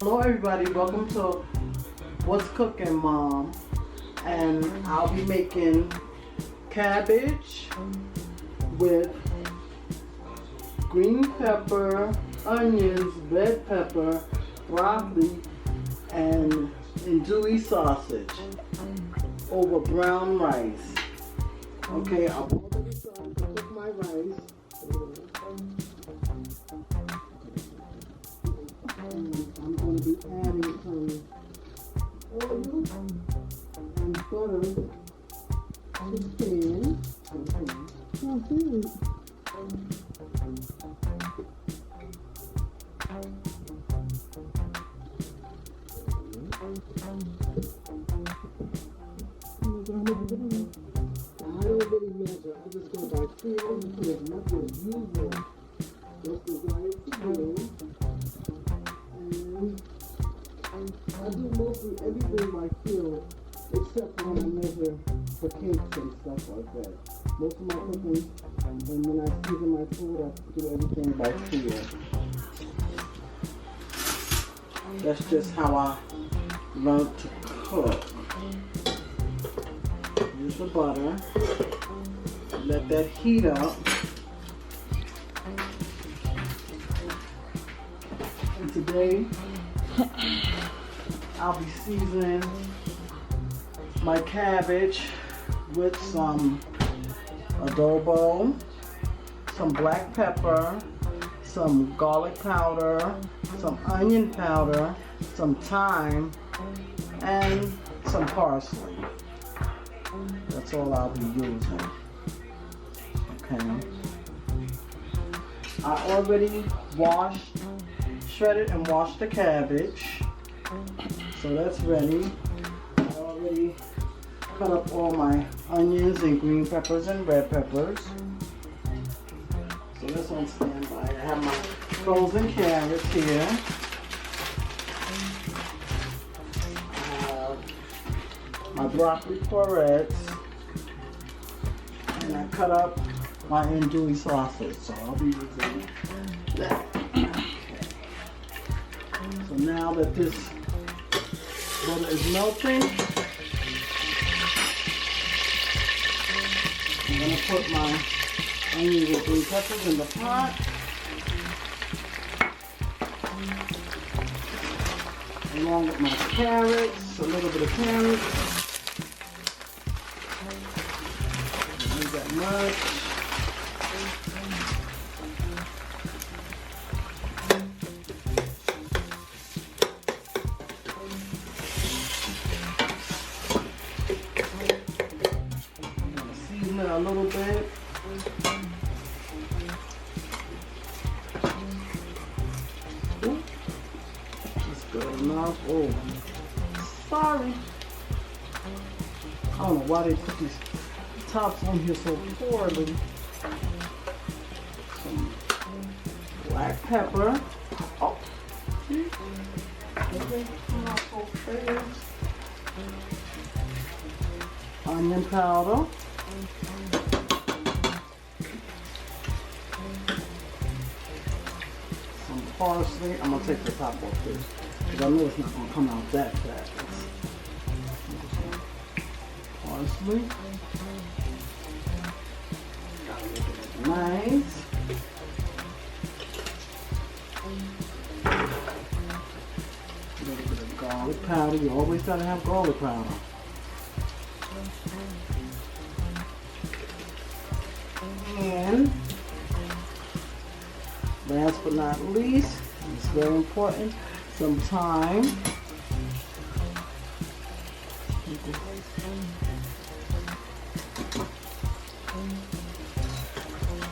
Hello everybody, welcome to What's Cooking Mom, and I'll be making cabbage with green pepper, onions, red pepper, broccoli, and andouille sausage over brown rice. Okay, I've already started to cook my rice. I'm going to be adding some oil and butter to the pan. Oh, good. I don't really measure. I just go by feel and put as much as usual. Just as I used to do. I do mostly everything by feel, except when I measure for cakes and stuff like that. Most of my cooking, and when I season my food, I do everything by feel. That's just how I learned to cook. Use the butter. Let that heat up. And today, I'll be seasoning my cabbage with some adobo, some black pepper, some garlic powder, some onion powder, some thyme, and some parsley. That's all I'll be using. Okay. I already shredded and washed the cabbage. So that's ready. I already cut up all my onions and green peppers and red peppers. So that's on standby. I have my frozen carrots here. I have my broccoli florets. And I cut up my andouille sausage. So I'll be using that. Okay. So now that this butter is melting, I'm going to put my onions and green peppers in the pot. Along with my carrots, a little bit of carrots. Don't need that much. Season it a little bit. Ooh, that's good enough. Oh, sorry. I don't know why they put these tops on here so poorly. Some black pepper. Oh, see? Okay, come out so fast. Onion powder. Some parsley. I'm going to take the top off this because I know it's not going to come out that fast. Parsley. Gotta make it nice. A little bit of garlic powder. You always got to have garlic powder. And last but not least, it's very important, some thyme.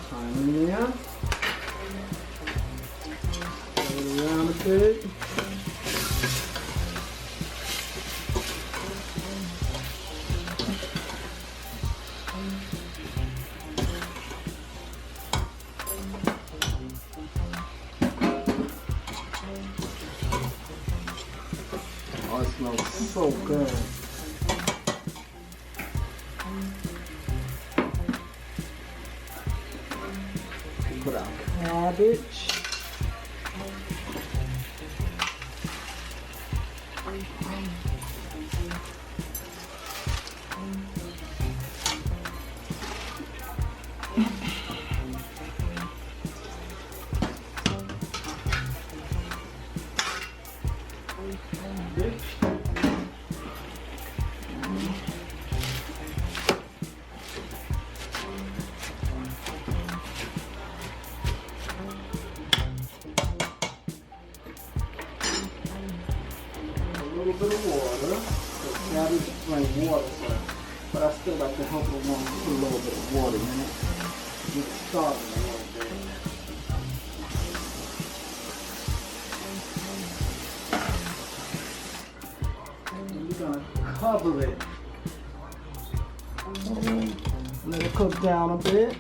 Thyme in there. Stir it around a bit. Oh, it smells so good. Put our cabbage. bit of water. The cabbage brings water first. But I still like to help it along with a little bit of water in it. Get it started a little bit. And we're gonna cover it. Let it cook down a bit.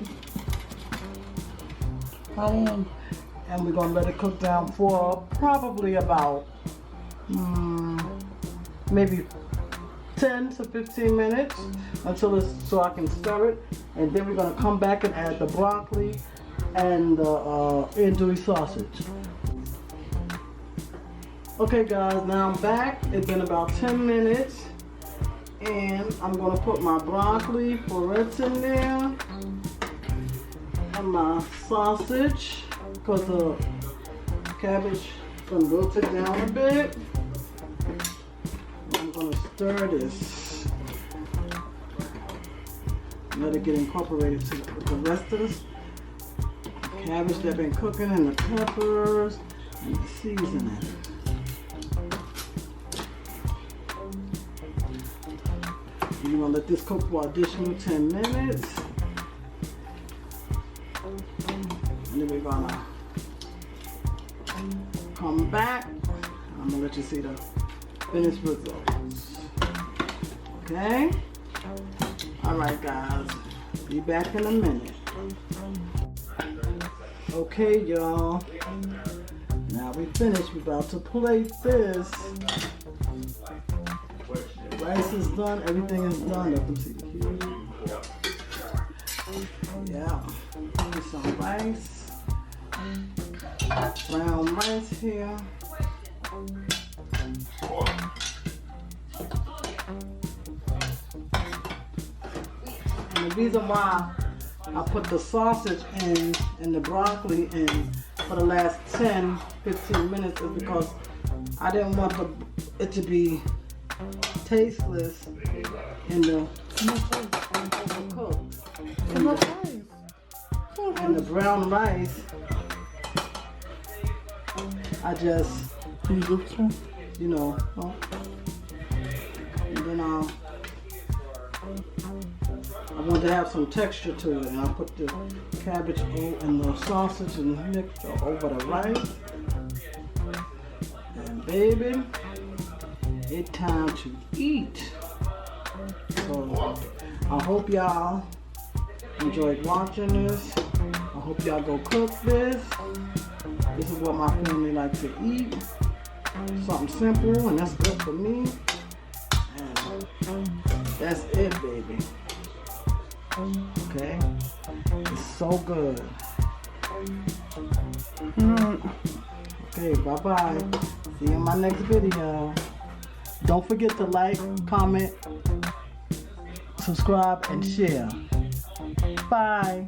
How long? And we're gonna let it cook down for probably about maybe 10 to 15 minutes until it's so I can stir it. And then we're gonna come back and add the broccoli and the andouille sausage. Okay guys, now I'm back. It's been about 10 minutes. And I'm gonna put my broccoli florets in there. And my sausage, because the cabbage is gonna wilt it down a bit. I'm gonna stir this. Let it get incorporated to the rest of the cabbage that's been cooking, and the peppers and the seasoning. You're gonna let this cook for additional 10 minutes. And then we're gonna come back. I'm gonna let you see the finished results. Okay? Alright guys, be back in a minute. Okay y'all, now we finished. We're about to plate this. Rice is done, everything is done. Let them see here. Yeah, here's some rice. Brown rice here. And the reason why I put the sausage in and the broccoli in for the last 10-15 minutes is because I didn't want it to be tasteless in the cook. And the brown rice, I just, you know, and then I wanted to have some texture to it, and I put the cabbage and the sausage and mixture over the rice. And baby, it's time to eat. So I hope y'all enjoyed watching this. I hope y'all go cook this. This is what my family likes to eat. Something simple, and that's good for me. And that's it, baby. Okay? It's so good. Okay, bye-bye. See you in my next video. Don't forget to like, comment, subscribe, and share. Bye.